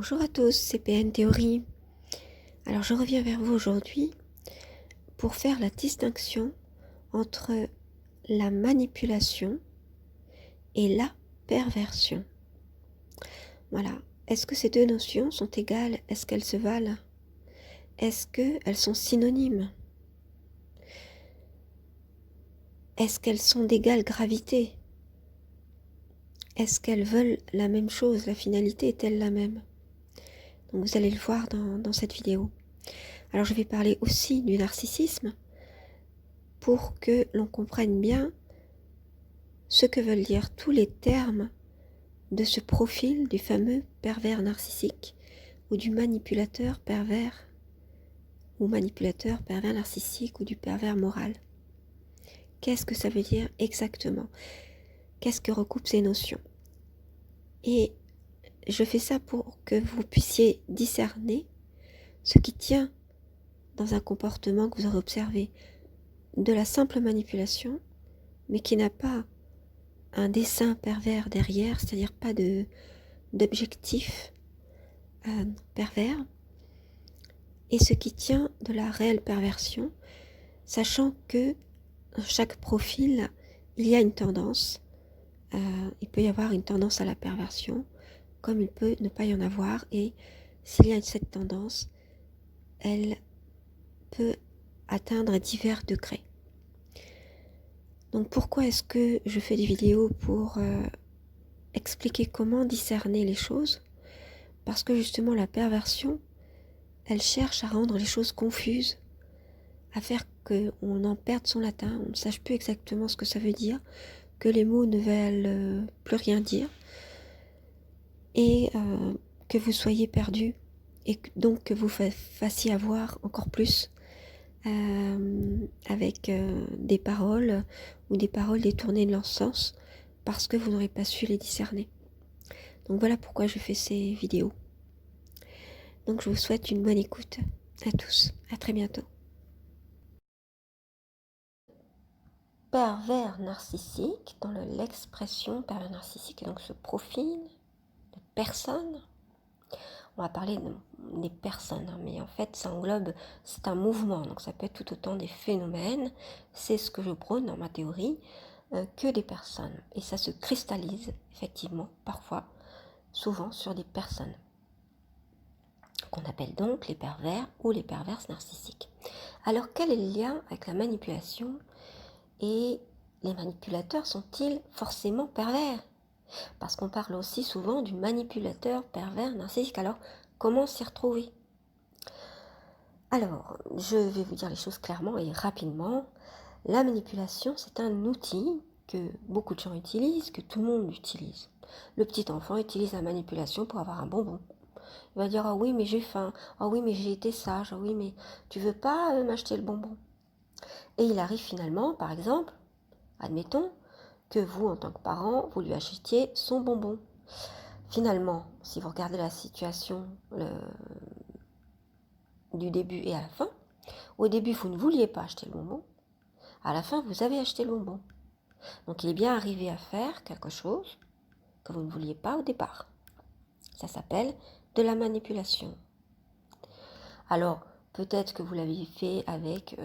Bonjour à tous, c'est PN Théorie. Alors je reviens vers vous aujourd'hui pour faire la distinction entre la manipulation et la perversion. Voilà. Est-ce que ces deux notions sont égales? Est-ce qu'elles se valent? Est-ce qu'elles sont synonymes? Est-ce qu'elles sont d'égale gravité? Est-ce qu'elles veulent la même chose? La finalité est-elle la même? Donc vous allez le voir dans cette vidéo. Alors je vais parler aussi du narcissisme pour que l'on comprenne bien ce que veulent dire tous les termes de ce profil du fameux pervers narcissique ou du manipulateur pervers ou manipulateur pervers narcissique ou du pervers moral. Qu'est-ce que ça veut dire exactement? Qu'est-ce que recoupent ces notions? Et je fais ça pour que vous puissiez discerner ce qui tient dans un comportement que vous aurez observé de la simple manipulation, mais qui n'a pas un dessein pervers derrière, c'est-à-dire pas d'objectif pervers, et ce qui tient de la réelle perversion, sachant que dans chaque profil, il y a une tendance, il peut y avoir une tendance à la perversion, comme il peut ne pas y en avoir, et s'il y a cette tendance, elle peut atteindre divers degrés. Donc pourquoi est-ce que je fais des vidéos pour expliquer comment discerner les choses? Parce que justement la perversion, elle cherche à rendre les choses confuses, à faire qu'on en perde son latin, on ne sache plus exactement ce que ça veut dire, que les mots ne veulent plus rien dire, et que vous soyez perdu, et donc que vous fassiez avoir encore plus avec des paroles ou des paroles détournées de leur sens, parce que vous n'aurez pas su les discerner. Donc voilà pourquoi je fais ces vidéos. Donc je vous souhaite une bonne écoute à tous. À très bientôt. Pervers narcissique, dans l'expression pervers narcissique, et donc ce profil de personne, on va parler des personnes, mais en fait ça englobe, c'est un mouvement, donc ça peut être tout autant des phénomènes, c'est ce que je prône dans ma théorie, que des personnes. Et ça se cristallise effectivement, parfois, souvent sur des personnes, qu'on appelle donc les pervers ou les perverses narcissiques. Alors quel est le lien avec la manipulation? Et les manipulateurs sont-ils forcément pervers? Parce qu'on parle aussi souvent du manipulateur pervers narcissique. Alors, comment s'y retrouver? Alors, je vais vous dire les choses clairement et rapidement. La manipulation, c'est un outil que beaucoup de gens utilisent, que tout le monde utilise. Le petit enfant utilise la manipulation pour avoir un bonbon. Il va dire « Ah oui, mais j'ai faim. Ah oui, mais j'ai été sage. Ah oui, mais tu veux pas m'acheter le bonbon ?» Et il arrive finalement, par exemple, admettons, que vous, en tant que parent, vous lui achetiez son bonbon. Finalement, si vous regardez la situation du début et à la fin, au début, vous ne vouliez pas acheter le bonbon. À la fin, vous avez acheté le bonbon. Donc, il est bien arrivé à faire quelque chose que vous ne vouliez pas au départ. Ça s'appelle de la manipulation. Alors, peut-être que vous l'aviez fait avec,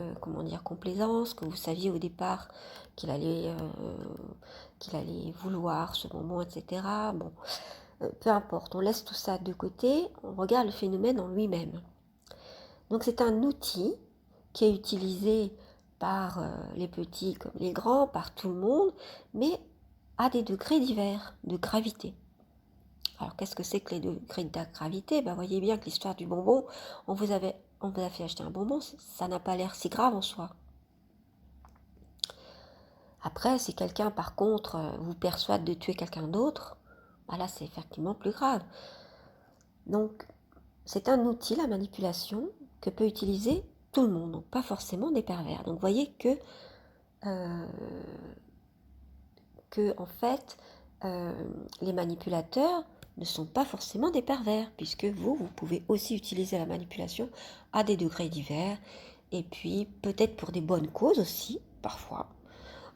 complaisance, que vous saviez au départ qu'il allait vouloir ce bonbon, etc. Bon, peu importe, on laisse tout ça de côté, on regarde le phénomène en lui-même. Donc c'est un outil qui est utilisé par les petits comme les grands, par tout le monde, mais à des degrés divers de gravité. Alors qu'est-ce que c'est que les degrés de gravité? Voyez bien que l'histoire du bonbon, on vous a fait acheter un bonbon, ça n'a pas l'air si grave en soi. Après, si quelqu'un par contre vous persuade de tuer quelqu'un d'autre, là c'est effectivement plus grave. Donc c'est un outil, la manipulation, que peut utiliser tout le monde, donc pas forcément des pervers. Donc vous voyez que en fait, les manipulateurs ne sont pas forcément des pervers, puisque vous pouvez aussi utiliser la manipulation à des degrés divers, et puis peut-être pour des bonnes causes aussi, parfois,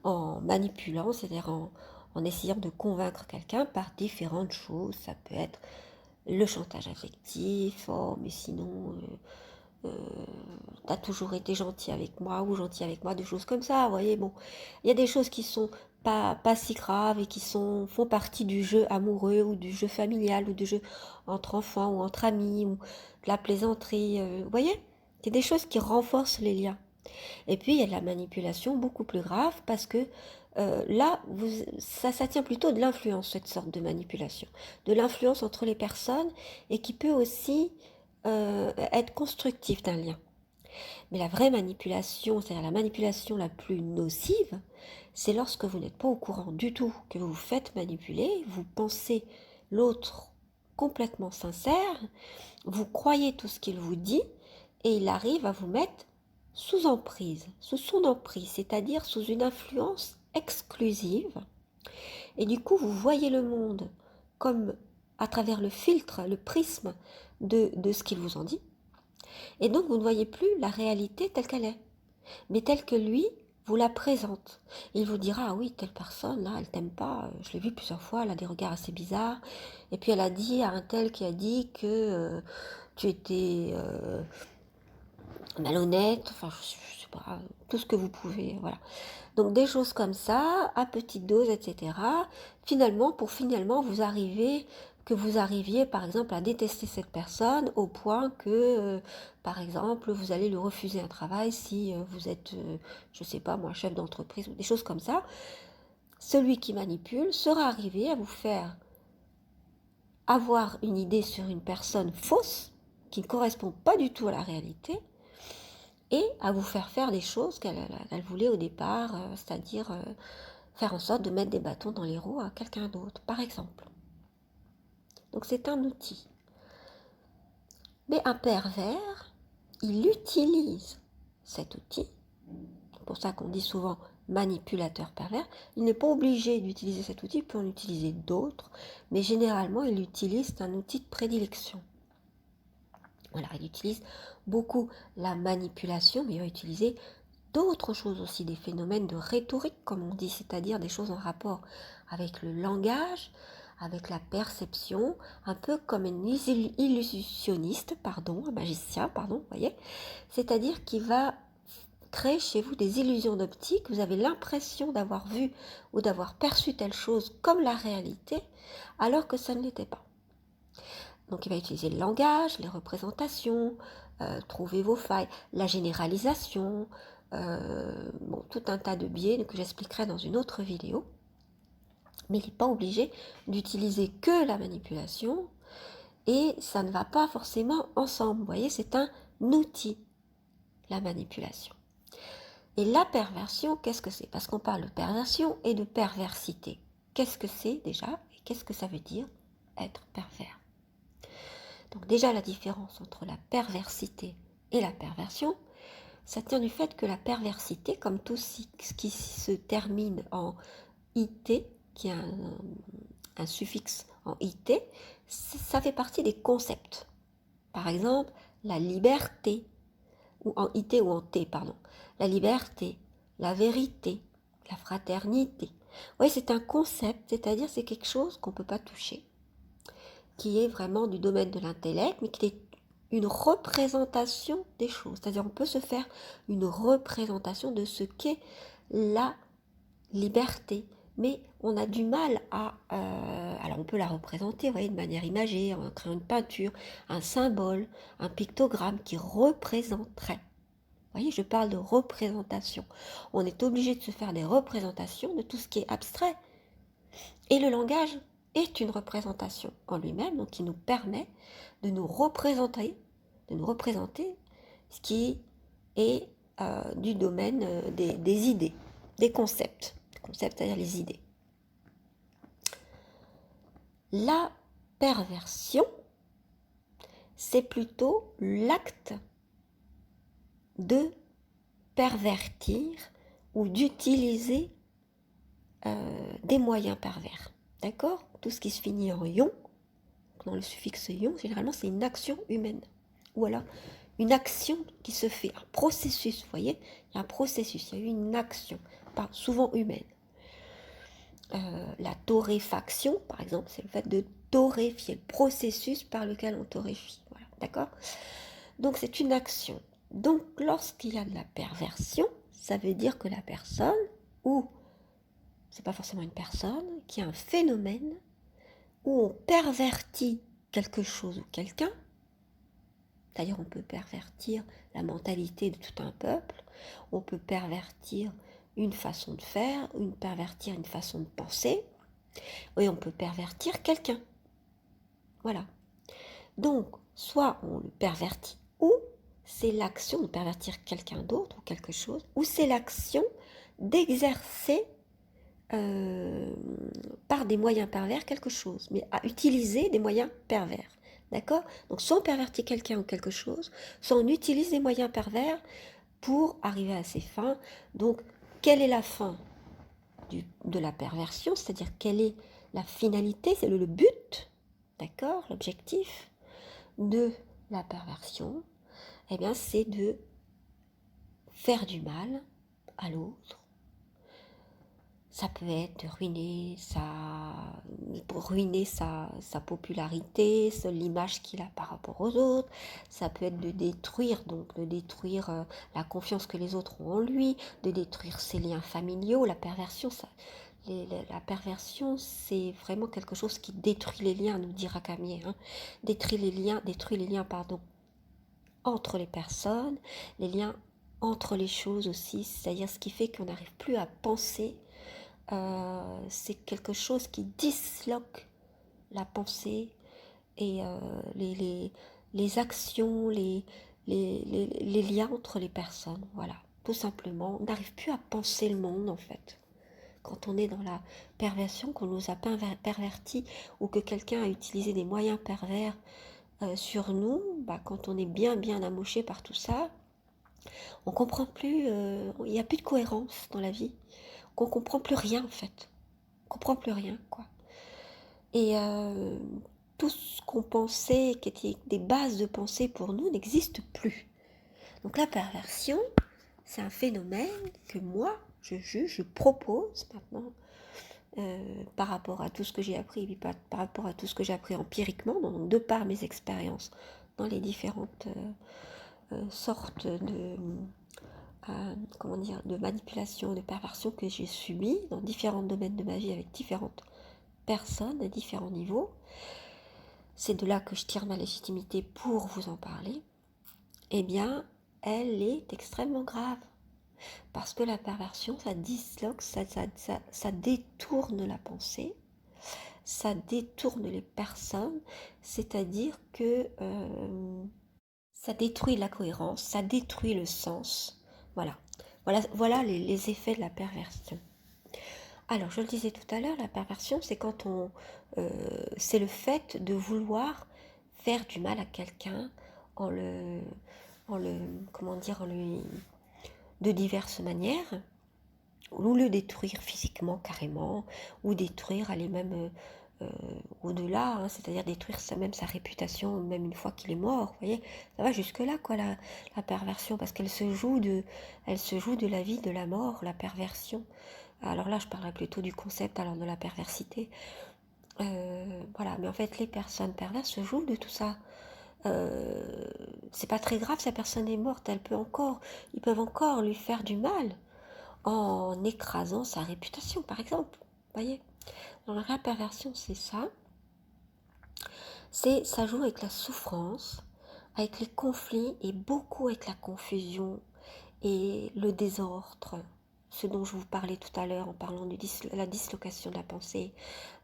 en manipulant, c'est-à-dire en essayant de convaincre quelqu'un par différentes choses. Ça peut être le chantage affectif, oh mais sinon t'as toujours été gentil avec moi ou gentil avec moi, des choses comme ça, vous voyez, bon, il y a des choses qui sont pas si graves et qui font partie du jeu amoureux ou du jeu familial ou du jeu entre enfants ou entre amis ou de la plaisanterie, vous voyez, il y a des choses qui renforcent les liens. Et puis il y a de la manipulation beaucoup plus grave parce que là, ça tient plutôt de l'influence, cette sorte de manipulation, de l'influence entre les personnes et qui peut aussi être constructif d'un lien. Mais la vraie manipulation, c'est-à-dire la manipulation la plus nocive, c'est lorsque vous n'êtes pas au courant du tout que vous vous faites manipuler, vous pensez l'autre complètement sincère, vous croyez tout ce qu'il vous dit et il arrive à vous mettre sous emprise, sous son emprise, c'est-à-dire sous une influence exclusive. Et du coup, vous voyez le monde comme à travers le filtre, le prisme de ce qu'il vous en dit. Et donc, vous ne voyez plus la réalité telle qu'elle est, mais telle que lui vous la présente. Il vous dira, ah oui, telle personne, là, elle t'aime pas, je l'ai vue plusieurs fois, elle a des regards assez bizarres, et puis elle a dit à un tel qui a dit que tu étais malhonnête, enfin, je sais pas, tout ce que vous pouvez, voilà. Donc des choses comme ça, à petite dose, etc. Finalement, pour finalement vous arriviez par exemple à détester cette personne au point que, par exemple, vous allez lui refuser un travail si vous êtes, je sais pas moi, chef d'entreprise ou des choses comme ça. Celui qui manipule sera arrivé à vous faire avoir une idée sur une personne fausse qui ne correspond pas du tout à la réalité et à vous faire des choses qu'elle voulait au départ, c'est-à-dire faire en sorte de mettre des bâtons dans les roues à quelqu'un d'autre, par exemple. Donc c'est un outil. Mais un pervers, il utilise cet outil, c'est pour ça qu'on dit souvent manipulateur pervers, il n'est pas obligé d'utiliser cet outil, il peut en utiliser d'autres, mais généralement il utilise, c'est un outil de prédilection. Voilà, il utilise beaucoup la manipulation, mais il va utiliser d'autres choses aussi, des phénomènes de rhétorique, comme on dit, c'est-à-dire des choses en rapport avec le langage, avec la perception, un peu comme un illusionniste, un magicien, vous voyez, c'est-à-dire qu'il va créer chez vous des illusions d'optique, vous avez l'impression d'avoir vu ou d'avoir perçu telle chose comme la réalité, alors que ça ne l'était pas. Donc il va utiliser le langage, les représentations, trouver vos failles, la généralisation, tout un tas de biais que j'expliquerai dans une autre vidéo. Mais il n'est pas obligé d'utiliser que la manipulation et ça ne va pas forcément ensemble. Vous voyez, c'est un outil, la manipulation. Et la perversion, qu'est-ce que c'est? Parce qu'on parle de perversion et de perversité. Qu'est-ce que c'est déjà et qu'est-ce que ça veut dire être pervers? Donc déjà la différence entre la perversité et la perversion, ça tient du fait que la perversité, comme tout ce qui se termine en IT, qui a un suffixe en IT, ça fait partie des concepts. Par exemple, la liberté, ou en IT ou en T, pardon. La liberté, la vérité, la fraternité. Oui, c'est un concept, c'est-à-dire c'est quelque chose qu'on ne peut pas toucher, qui est vraiment du domaine de l'intellect, mais qui est une représentation des choses. C'est-à-dire on peut se faire une représentation de ce qu'est la liberté, mais on a du mal à... alors on peut la représenter, vous voyez, de manière imagée, en créant une peinture, un symbole, un pictogramme qui représenterait. Vous voyez, je parle de représentation. On est obligé de se faire des représentations de tout ce qui est abstrait. Et le langage est une représentation en lui-même, donc qui nous permet de nous représenter ce qui est du domaine des idées, des concepts. Concepts, c'est-à-dire les idées. La perversion, c'est plutôt l'acte de pervertir ou d'utiliser des moyens pervers. D'accord? Tout ce qui se finit en ion, dans le suffixe ion, généralement c'est une action humaine. Ou alors une action qui se fait, un processus, vous voyez? Il y a un processus, il y a une action, souvent humaine. La torréfaction, par exemple, c'est le fait de torréfier, le processus par lequel on torréfie. Voilà, d'accord? Donc c'est une action. Donc lorsqu'il y a de la perversion, ça veut dire que la personne, ou c'est pas forcément une personne, qui a un phénomène où on pervertit quelque chose ou quelqu'un. D'ailleurs, on peut pervertir la mentalité de tout un peuple, on peut pervertir une façon de faire, pervertir une façon de penser, et on peut pervertir quelqu'un. Voilà. Donc, soit on le pervertit, ou c'est l'action de pervertir quelqu'un d'autre ou quelque chose, ou c'est l'action d'exercer par des moyens pervers quelque chose, mais à utiliser des moyens pervers. D'accord? Donc soit on pervertit quelqu'un ou quelque chose, soit on utilise des moyens pervers pour arriver à ses fins. Donc, quelle est la fin de la perversion? C'est-à-dire, quelle est la finalité? C'est le but, d'accord? L'objectif de la perversion, eh bien, c'est de faire du mal à l'autre. Ça peut être de ruiner sa popularité, l'image qu'il a par rapport aux autres. Ça peut être de détruire la confiance que les autres ont en lui, de détruire ses liens familiaux. La perversion, la perversion, c'est vraiment quelque chose qui détruit les liens, nous dira Camier. Détruit les liens, entre les personnes, les liens entre les choses aussi. C'est-à-dire ce qui fait qu'on n'arrive plus à penser. C'est quelque chose qui disloque la pensée et les actions, les liens entre les personnes. Voilà, tout simplement. On n'arrive plus à penser le monde en fait. Quand on est dans la perversion, qu'on nous a perverti ou que quelqu'un a utilisé des moyens pervers sur nous, quand on est bien amoché par tout ça, on comprend plus, il n'y a plus de cohérence dans la vie, qu'on comprend plus rien en fait. On comprend plus rien, quoi. Et tout ce qu'on pensait, qui était des bases de pensée pour nous, n'existe plus. Donc la perversion, c'est un phénomène que moi, je juge, je propose maintenant, par rapport à tout ce que j'ai appris, et puis par rapport à tout ce que j'ai appris empiriquement, donc de par mes expériences dans les différentes sortes de manipulation, de perversion que j'ai subies dans différents domaines de ma vie avec différentes personnes à différents niveaux. C'est de là que je tire ma légitimité pour vous en parler. Eh bien, elle est extrêmement grave. Parce que la perversion, ça disloque, ça détourne la pensée, ça détourne les personnes, c'est-à-dire que ça détruit la cohérence, ça détruit le sens. Voilà les effets de la perversion. Alors, je le disais tout à l'heure, la perversion, c'est c'est le fait de vouloir faire du mal à quelqu'un de diverses manières, ou le détruire physiquement carrément, ou détruire, aller même au-delà, c'est-à-dire détruire même sa réputation, même une fois qu'il est mort, vous voyez, ça va jusque-là, quoi, la perversion, parce qu'elle se joue de la vie, de la mort, la perversion. Alors là, je parlerai plutôt du concept alors de la perversité. Voilà, mais en fait, les personnes perverses se jouent de tout ça. C'est pas très grave, sa personne est morte, ils peuvent encore lui faire du mal en écrasant sa réputation, par exemple. Vous voyez? Dans la perversion, c'est ça. Ça joue avec la souffrance, avec les conflits et beaucoup avec la confusion et le désordre. Ce dont je vous parlais tout à l'heure en parlant de la dislocation de la pensée,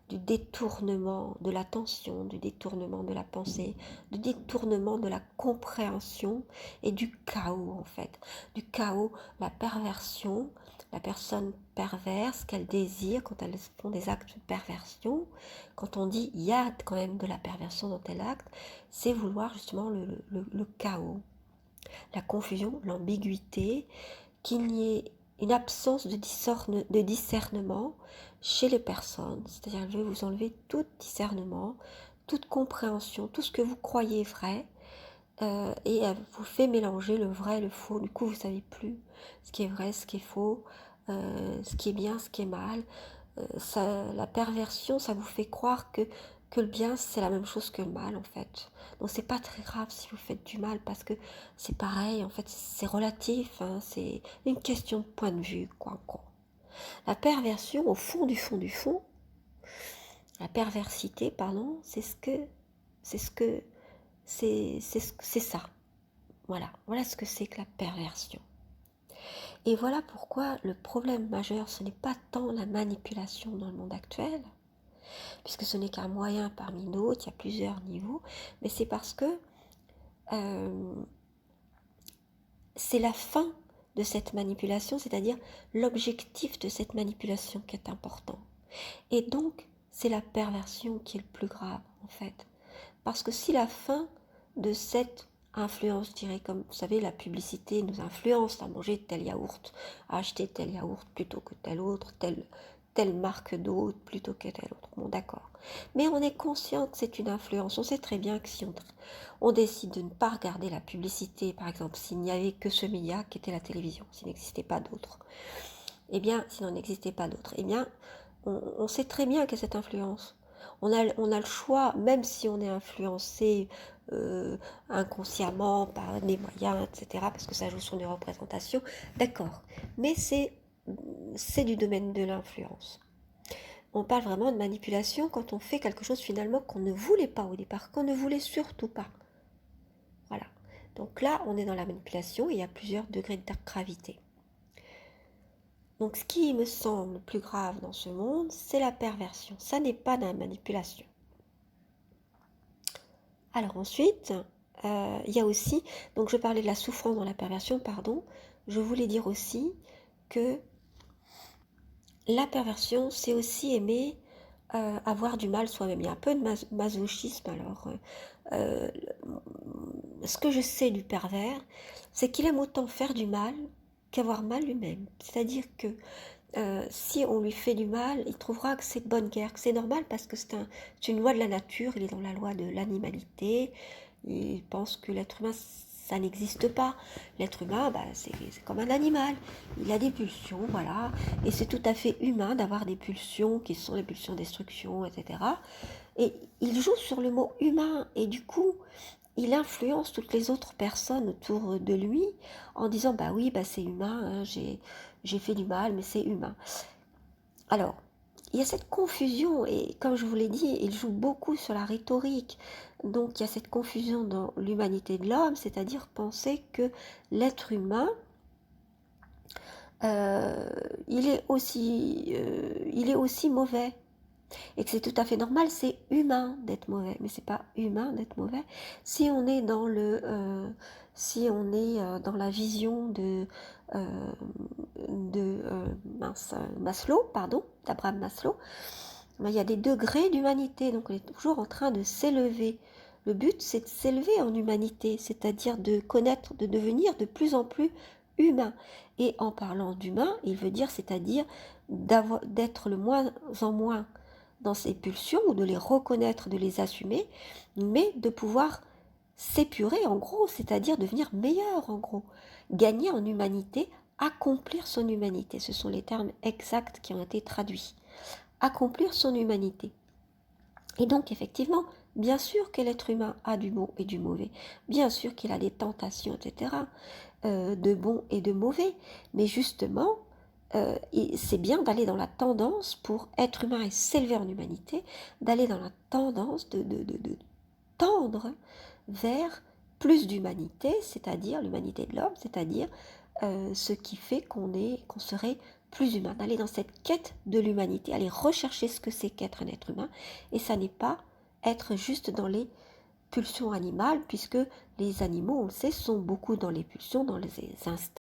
du détournement de l'attention, du détournement de la pensée, du détournement de la compréhension et du chaos en fait. Du chaos, la perversion, la personne perverse qu'elle désire quand elle font des actes de perversion. Quand on dit il y a quand même de la perversion dans tel acte, c'est vouloir justement le chaos, la confusion, l'ambiguïté, qu'il n'y ait une absence de discernement chez les personnes, c'est-à-dire je vais vous enlever tout discernement, toute compréhension, tout ce que vous croyez vrai, et elle vous fait mélanger le vrai et le faux. Du coup, vous ne savez plus ce qui est vrai, ce qui est faux, ce qui est bien, ce qui est mal. La perversion, ça vous fait croire que que le bien c'est la même chose que le mal en fait. Donc c'est pas très grave si vous faites du mal parce que c'est pareil, en fait c'est relatif, hein, c'est une question de point de vue quoi en gros. La perversion au fond du fond du fond, la perversité pardon, c'est ça. Voilà ce que c'est que la perversion. Et voilà pourquoi le problème majeur, ce n'est pas tant la manipulation dans le monde actuel, puisque ce n'est qu'un moyen parmi d'autres, il y a plusieurs niveaux, mais c'est parce que euh, c'est la fin de cette manipulation, c'est-à-dire l'objectif de cette manipulation qui est important. Et donc, c'est la perversion qui est le plus grave, en fait. Parce que si la fin de cette influence, je dirais, comme vous savez, la publicité nous influence à manger tel yaourt, à acheter tel yaourt plutôt que tel autre, telle marque d'eau plutôt que telle autre. Bon, d'accord. Mais on est conscient que c'est une influence. On sait très bien que si on décide de ne pas regarder la publicité, par exemple, s'il n'y avait que ce média qui était la télévision, s'il n'existait pas d'autre, eh bien, s'il n'en existait pas d'autre, eh bien, on sait très bien qu'il y a cette influence. On a le choix, même si on est influencé inconsciemment par des moyens, etc., parce que ça joue sur les représentations, d'accord. Mais c'est du domaine de l'influence. On parle vraiment de manipulation quand on fait quelque chose finalement qu'on ne voulait pas au départ, qu'on ne voulait surtout pas. Voilà. Donc là, on est dans la manipulation et il y a plusieurs degrés de gravité. Donc ce qui me semble le plus grave dans ce monde, c'est la perversion. Ça n'est pas de la manipulation. Alors ensuite, il y a aussi, donc je parlais de la souffrance dans la perversion, pardon, je voulais dire aussi que la perversion, c'est aussi aimer avoir du mal soi-même. Il y a un peu de masochisme. Alors, ce que je sais du pervers, c'est qu'il aime autant faire du mal qu'avoir mal lui-même. C'est-à-dire que si on lui fait du mal, il trouvera que c'est de bonne guerre, que c'est normal parce que c'est une loi de la nature, il est dans la loi de l'animalité, il pense que l'être humain, ça n'existe pas. L'être humain, bah, c'est comme un animal, il a des pulsions, voilà, et c'est tout à fait humain d'avoir des pulsions qui sont les pulsions de destruction, etc. Et il joue sur le mot humain, et du coup, il influence toutes les autres personnes autour de lui en disant bah oui, bah c'est humain, hein, j'ai fait du mal, mais c'est humain. Alors, il y a cette confusion, et comme je vous l'ai dit, il joue beaucoup sur la rhétorique. Donc il y a cette confusion dans l'humanité de l'homme, c'est-à-dire penser que l'être humain, euh, il est aussi mauvais. Et que c'est tout à fait normal, c'est humain d'être mauvais, mais c'est pas humain d'être mauvais. Si on est dans dans la vision Maslow, pardon, d'Abraham Maslow, ben, il y a des degrés d'humanité, donc on est toujours en train de s'élever. Le but, c'est de s'élever en humanité, c'est-à-dire de connaître, de devenir de plus en plus humain. Et en parlant d'humain, il veut dire, c'est-à-dire d'être le moins en moins dans ses pulsions, ou de les reconnaître, de les assumer, mais de pouvoir s'épurer en gros, c'est-à-dire devenir meilleur en gros, gagner en humanité, accomplir son humanité. Ce sont les termes exacts qui ont été traduits. Accomplir son humanité. Et donc effectivement, bien sûr que l'être humain a du bon et du mauvais, bien sûr qu'il a des tentations, etc., de bon et de mauvais, mais justement, c'est bien d'aller dans la tendance pour être humain et s'élever en humanité, d'aller dans la tendance de tendre vers plus d'humanité, c'est-à-dire l'humanité de l'homme, c'est-à-dire ce qui fait qu'on serait plus humain, d'aller dans cette quête de l'humanité, aller rechercher ce que c'est qu'être un être humain, et ça n'est pas être juste dans les pulsions animales, puisque les animaux, on le sait, sont beaucoup dans les pulsions, dans les instincts.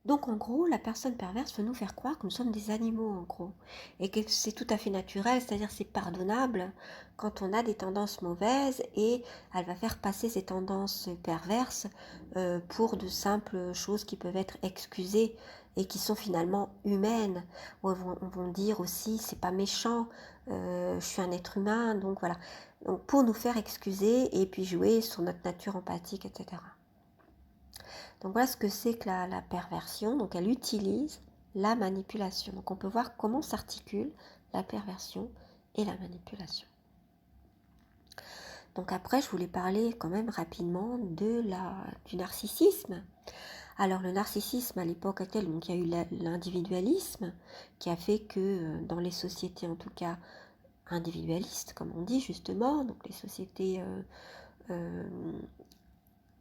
Donc en gros, la personne perverse veut nous faire croire que nous sommes des animaux en gros, et que c'est tout à fait naturel, c'est-à-dire c'est pardonnable quand on a des tendances mauvaises, et elle va faire passer ces tendances perverses pour de simples choses qui peuvent être excusées et qui sont finalement humaines. On va dire aussi c'est pas méchant, je suis un être humain, donc voilà. Donc pour nous faire excuser et puis jouer sur notre nature empathique, etc. Donc voilà ce que c'est que la perversion. Donc elle utilise la manipulation. Donc on peut voir comment s'articule la perversion et la manipulation. Donc après, je voulais parler quand même rapidement du narcissisme. Alors le narcissisme à l'époque actuelle, donc il y a eu l'individualisme qui a fait que dans les sociétés en tout cas individualistes, comme on dit justement, donc les sociétés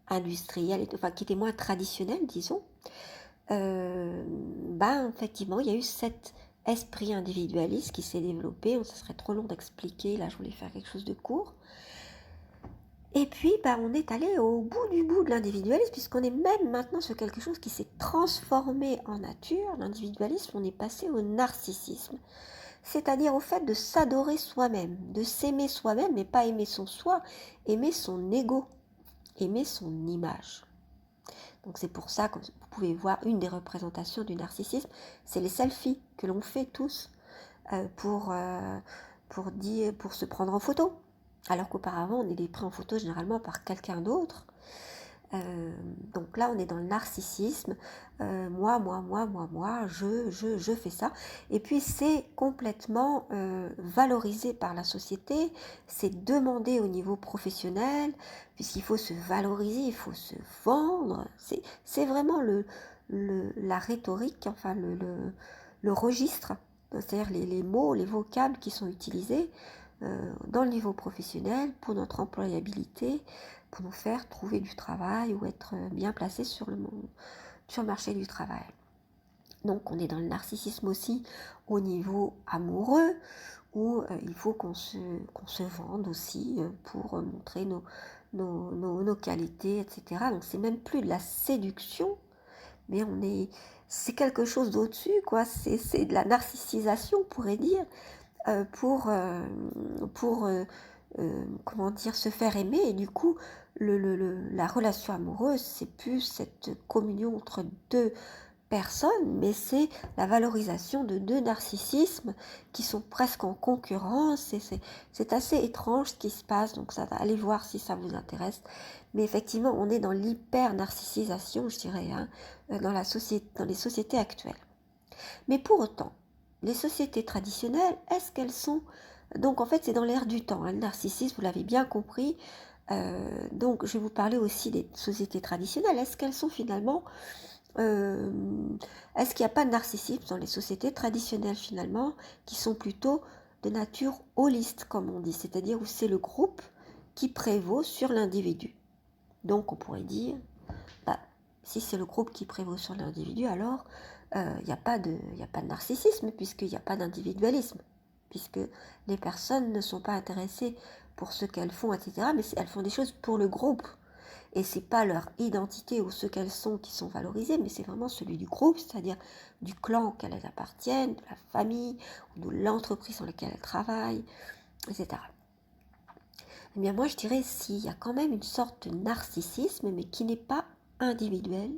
industrielles, enfin qui étaient moins traditionnelles, disons, effectivement, il y a eu cet esprit individualiste qui s'est développé. Ce serait trop long d'expliquer, là je voulais faire quelque chose de court. Et puis, on est allé au bout de l'individualisme, puisqu'on est même maintenant sur quelque chose qui s'est transformé en nature. L'individualisme, on est passé au narcissisme, c'est-à-dire au fait de s'adorer soi-même, de s'aimer soi-même, mais pas aimer son soi, aimer son ego, aimer son image. Donc c'est pour ça que vous pouvez voir une des représentations du narcissisme, c'est les selfies que l'on fait tous pour se prendre en photo. Alors qu'auparavant, on est pris en photo généralement par quelqu'un d'autre. Donc là, on est dans le narcissisme. Moi, je fais ça. Et puis, c'est complètement valorisé par la société. C'est demandé au niveau professionnel, puisqu'il faut se valoriser, il faut se vendre. C'est vraiment la rhétorique, enfin le registre, c'est-à-dire les mots, les vocables qui sont utilisés dans le niveau professionnel pour notre employabilité, pour nous faire trouver du travail ou être bien placé sur le marché du travail. Donc on est dans le narcissisme aussi au niveau amoureux, où il faut qu'on se vende aussi pour montrer nos qualités, etc. Donc c'est même plus de la séduction, mais c'est quelque chose d'au-dessus, quoi. C'est de la narcissisation, on pourrait dire, pour comment dire, se faire aimer. Et du coup, la relation amoureuse, c'est plus cette communion entre deux personnes, mais c'est la valorisation de deux narcissismes qui sont presque en concurrence. Et c'est assez étrange ce qui se passe, donc ça va aller voir si ça vous intéresse. Mais effectivement, on est dans l'hyper-narcissisation, je dirais, dans les sociétés actuelles. Mais pour autant, les sociétés traditionnelles, est-ce qu'elles sont... Donc en fait, c'est dans l'air du temps, le narcissisme, vous l'avez bien compris. Donc je vais vous parler aussi des sociétés traditionnelles. Est-ce qu'elles sont finalement... est-ce qu'il n'y a pas de narcissisme dans les sociétés traditionnelles finalement, qui sont plutôt de nature holiste, comme on dit, c'est-à-dire où c'est le groupe qui prévaut sur l'individu. Donc on pourrait dire, si c'est le groupe qui prévaut sur l'individu, alors il n'y a pas de narcissisme, puisqu'il n'y a pas d'individualisme, puisque les personnes ne sont pas intéressées pour ce qu'elles font, etc., mais elles font des choses pour le groupe. Et c'est pas leur identité ou ce qu'elles sont qui sont valorisées, mais c'est vraiment celui du groupe, c'est-à-dire du clan auquel elles appartiennent, de la famille, ou de l'entreprise dans laquelle elles travaillent, etc. Eh bien moi je dirais s'il y a quand même une sorte de narcissisme, mais qui n'est pas individuel,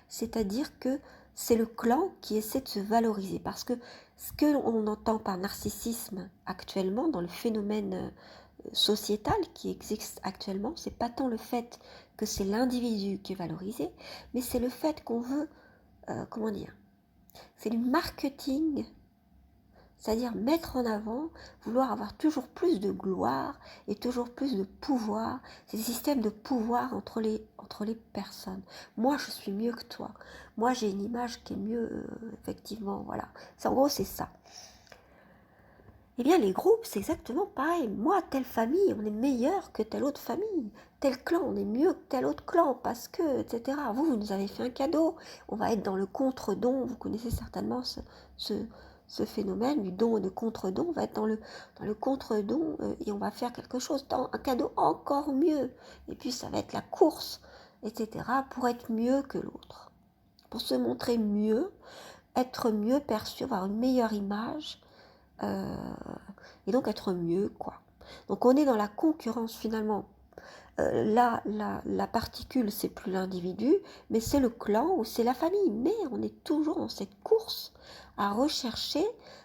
c'est-à-dire que c'est le clan qui essaie de se valoriser, parce que ce que l'on entend par narcissisme actuellement dans le phénomène sociétal qui existe actuellement, c'est pas tant le fait que c'est l'individu qui est valorisé, mais c'est le fait qu'on veut, comment dire, c'est du marketing, c'est-à-dire mettre en avant, vouloir avoir toujours plus de gloire et toujours plus de pouvoir. C'est des systèmes de pouvoir entre les personnes. Moi, je suis mieux que toi. Moi, j'ai une image qui est mieux, effectivement, voilà. En gros, c'est ça. Eh bien, les groupes, c'est exactement pareil. Moi, telle famille, on est meilleur que telle autre famille. Tel clan, on est mieux que tel autre clan, parce que, etc. Vous nous avez fait un cadeau. On va être dans le contre-don. Vous connaissez certainement ce phénomène du don et de contre-don. On va être dans le contre-don et on va faire quelque chose, un cadeau encore mieux. Et puis, ça va être la course, etc. pour être mieux que l'autre. Pour se montrer mieux, être mieux perçu, avoir une meilleure image. Et donc être mieux, quoi. Donc on est dans la concurrence finalement. Là, la particule, c'est plus l'individu, mais c'est le clan ou c'est la famille. Mais on est toujours dans cette course à rechercher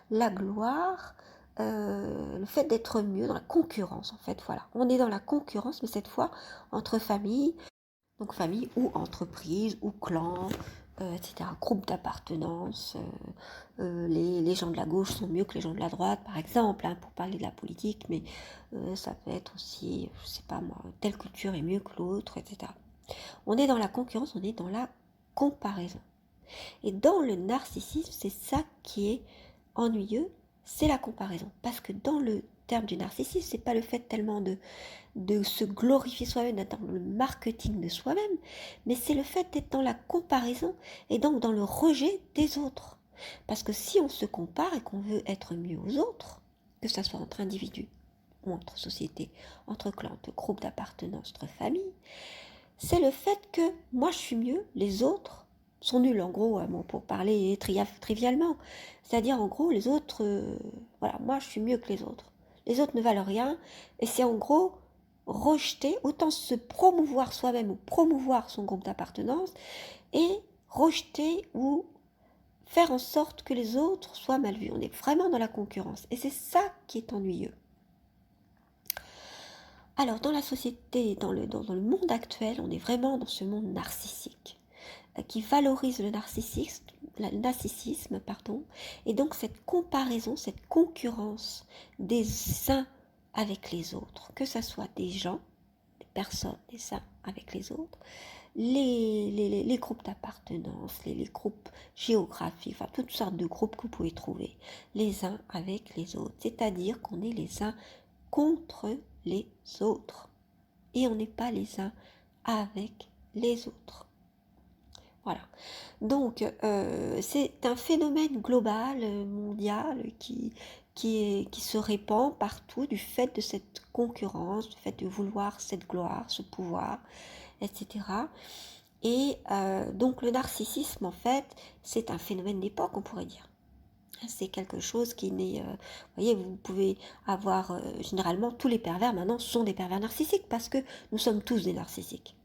la gloire, le fait d'être mieux, dans la concurrence en fait. Voilà, on est dans la concurrence, mais cette fois entre famille, donc famille ou entreprise ou clan, etc. Groupe d'appartenance, les gens de la gauche sont mieux que les gens de la droite, par exemple, hein, pour parler de la politique, mais ça peut être aussi, je sais pas moi, telle culture est mieux que l'autre, etc. On est dans la concurrence, on est dans la comparaison. Et dans le narcissisme, c'est ça qui est ennuyeux, c'est la comparaison. Parce que dans le terme du narcissisme, c'est pas le fait tellement de se glorifier soi-même, d'être dans le marketing de soi-même, mais c'est le fait d'être dans la comparaison et donc dans le rejet des autres. Parce que si on se compare et qu'on veut être mieux aux autres, que ce soit entre individus ou entre sociétés, entre clans, entre groupes d'appartenance, entre familles, c'est le fait que moi je suis mieux, les autres sont nuls, en gros, bon, pour parler trivialement. C'est-à-dire, en gros, les autres, voilà, moi je suis mieux que les autres. Les autres ne valent rien, et c'est en gros rejeter, autant se promouvoir soi-même ou promouvoir son groupe d'appartenance, et rejeter ou faire en sorte que les autres soient mal vus. On est vraiment dans la concurrence, et c'est ça qui est ennuyeux. Alors, dans la société, dans le monde actuel, on est vraiment dans ce monde narcissique qui valorise le narcissisme, et donc cette comparaison, cette concurrence des uns avec les autres, que ce soit des gens, des personnes, des uns avec les autres, les groupes d'appartenance, les groupes géographiques, enfin toutes sortes de groupes que vous pouvez trouver, les uns avec les autres, c'est-à-dire qu'on est les uns contre les autres, et on n'est pas les uns avec les autres. Voilà. Donc, c'est un phénomène global, mondial, qui se répand partout du fait de cette concurrence, du fait de vouloir cette gloire, ce pouvoir, etc. Et donc, le narcissisme, en fait, c'est un phénomène d'époque, on pourrait dire. C'est quelque chose qui n'est... vous voyez, vous pouvez avoir... généralement, tous les pervers, maintenant, sont des pervers narcissiques, parce que nous sommes tous des narcissiques.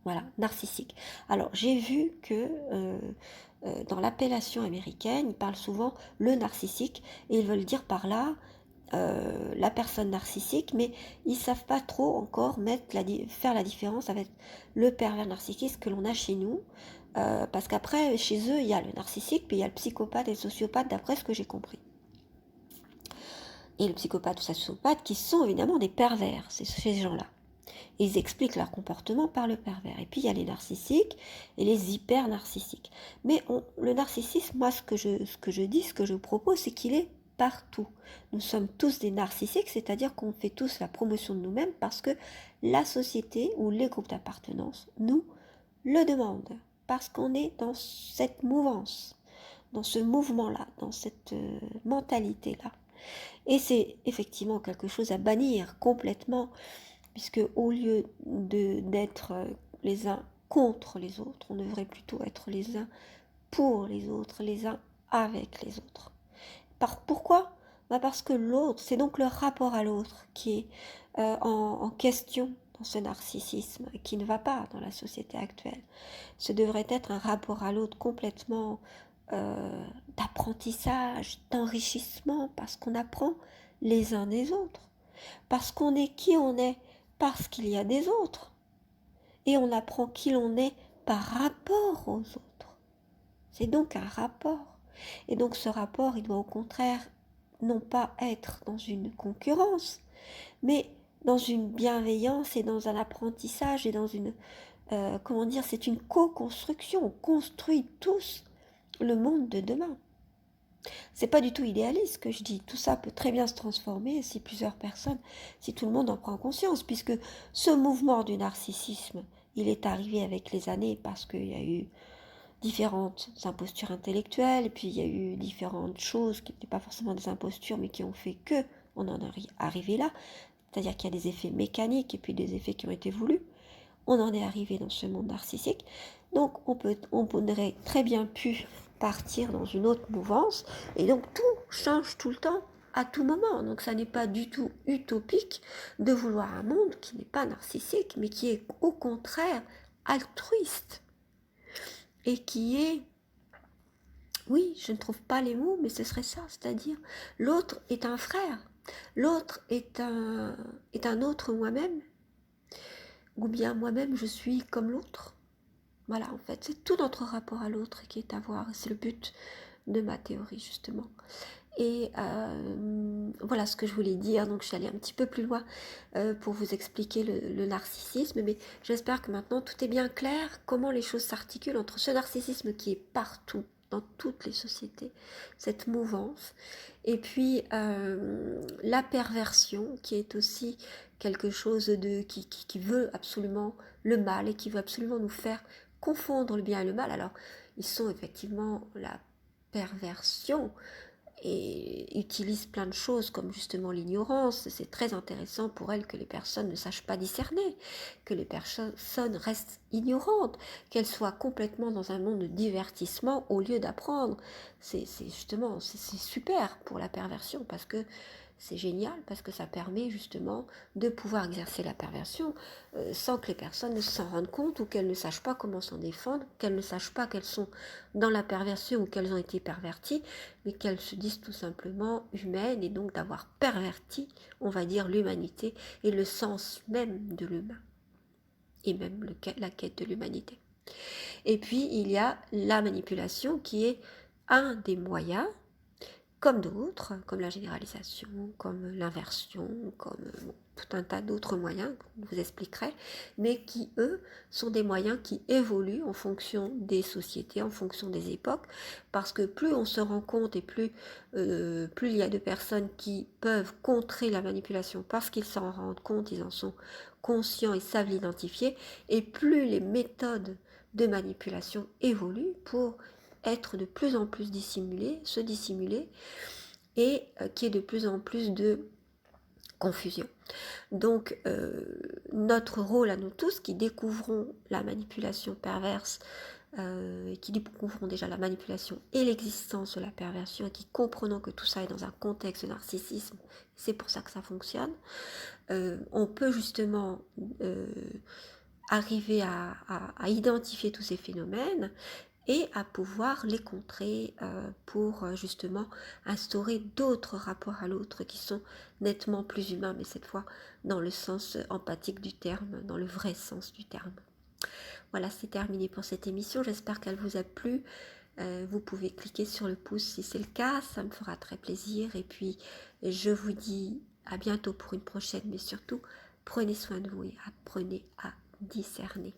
Voilà, narcissique. Alors, j'ai vu que dans l'appellation américaine, ils parlent souvent le narcissique, et ils veulent dire par là la personne narcissique, mais ils ne savent pas trop encore faire la différence avec le pervers narcissique que l'on a chez nous, parce qu'après, chez eux, il y a le narcissique, puis il y a le psychopathe et le sociopathe, d'après ce que j'ai compris. Et le psychopathe ou le sociopathe, qui sont évidemment des pervers, c'est ces gens-là. Ils expliquent leur comportement par le pervers. Et puis il y a les narcissiques et les hyper narcissiques. Mais le narcissisme, moi ce que je propose, c'est qu'il est partout. Nous sommes tous des narcissiques, c'est-à-dire qu'on fait tous la promotion de nous-mêmes parce que la société ou les groupes d'appartenance nous le demandent. Parce qu'on est dans cette mouvance, dans ce mouvement-là, dans cette mentalité-là. Et c'est effectivement quelque chose à bannir complètement, puisque au lieu d'être les uns contre les autres, on devrait plutôt être les uns pour les autres, les uns avec les autres. Pourquoi ? Parce que l'autre, c'est donc le rapport à l'autre qui est en question dans ce narcissisme, qui ne va pas dans la société actuelle. Ce devrait être un rapport à l'autre complètement d'apprentissage, d'enrichissement, parce qu'on apprend les uns des autres, parce qu'on est qui on est, parce qu'il y a des autres, et on apprend qui l'on est par rapport aux autres. C'est donc un rapport, et donc ce rapport, il doit au contraire non pas être dans une concurrence, mais dans une bienveillance et dans un apprentissage et dans une, c'est une co-construction. On construit tous le monde de demain. C'est pas du tout idéaliste ce que je dis. Tout ça peut très bien se transformer si plusieurs personnes, si tout le monde en prend conscience, puisque ce mouvement du narcissisme, il est arrivé avec les années parce qu'il y a eu différentes impostures intellectuelles, et puis il y a eu différentes choses qui n'étaient pas forcément des impostures, mais qui ont fait que on en est arrivé là. C'est-à-dire qu'il y a des effets mécaniques et puis des effets qui ont été voulus. On en est arrivé dans ce monde narcissique. Donc on pourrait très bien pu partir dans une autre mouvance, et donc tout change tout le temps, à tout moment. Donc ça n'est pas du tout utopique de vouloir un monde qui n'est pas narcissique, mais qui est au contraire altruiste, et qui est, oui, je ne trouve pas les mots, mais ce serait ça, c'est-à-dire l'autre est un frère, l'autre est un autre moi-même, ou bien moi-même je suis comme l'autre. Voilà, en fait, c'est tout notre rapport à l'autre qui est à voir. C'est le but de ma théorie, justement. Et voilà ce que je voulais dire. Donc, je suis allée un petit peu plus loin pour vous expliquer le narcissisme. Mais j'espère que maintenant, tout est bien clair. Comment les choses s'articulent entre ce narcissisme qui est partout, dans toutes les sociétés, cette mouvance, et puis la perversion, qui est aussi quelque chose qui veut absolument le mal et qui veut absolument nous faire confondre le bien et le mal. Alors, ils sont effectivement la perversion et utilisent plein de choses comme justement l'ignorance. C'est très intéressant pour elles que les personnes ne sachent pas discerner, que les personnes restent ignorantes, qu'elles soient complètement dans un monde de divertissement au lieu d'apprendre. C'est justement, c'est super pour la perversion parce que c'est génial, parce que ça permet justement de pouvoir exercer la perversion sans que les personnes ne s'en rendent compte ou qu'elles ne sachent pas comment s'en défendre, qu'elles ne sachent pas qu'elles sont dans la perversion ou qu'elles ont été perverties, mais qu'elles se disent tout simplement humaines et donc d'avoir perverti, on va dire, l'humanité et le sens même de l'humain et même la quête de l'humanité. Et puis il y a la manipulation qui est un des moyens, comme d'autres, comme la généralisation, comme l'inversion, comme bon, tout un tas d'autres moyens que je vous expliquerai, mais qui, eux, sont des moyens qui évoluent en fonction des sociétés, en fonction des époques, parce que plus on se rend compte et plus il y a de personnes qui peuvent contrer la manipulation parce qu'ils s'en rendent compte, ils en sont conscients et savent l'identifier, et plus les méthodes de manipulation évoluent pour être de plus en plus dissimulé, se dissimuler et qu'il y ait de plus en plus de confusion. Donc notre rôle à nous tous qui découvrons la manipulation perverse, qui découvrons déjà la manipulation et l'existence de la perversion et qui comprenons que tout ça est dans un contexte de narcissisme, c'est pour ça que ça fonctionne, on peut justement arriver à identifier tous ces phénomènes et à pouvoir les contrer pour justement instaurer d'autres rapports à l'autre qui sont nettement plus humains, mais cette fois dans le sens empathique du terme, dans le vrai sens du terme. Voilà, c'est terminé pour cette émission, j'espère qu'elle vous a plu. Vous pouvez cliquer sur le pouce si c'est le cas, ça me fera très plaisir. Et puis, je vous dis à bientôt pour une prochaine, mais surtout, prenez soin de vous et apprenez à discerner.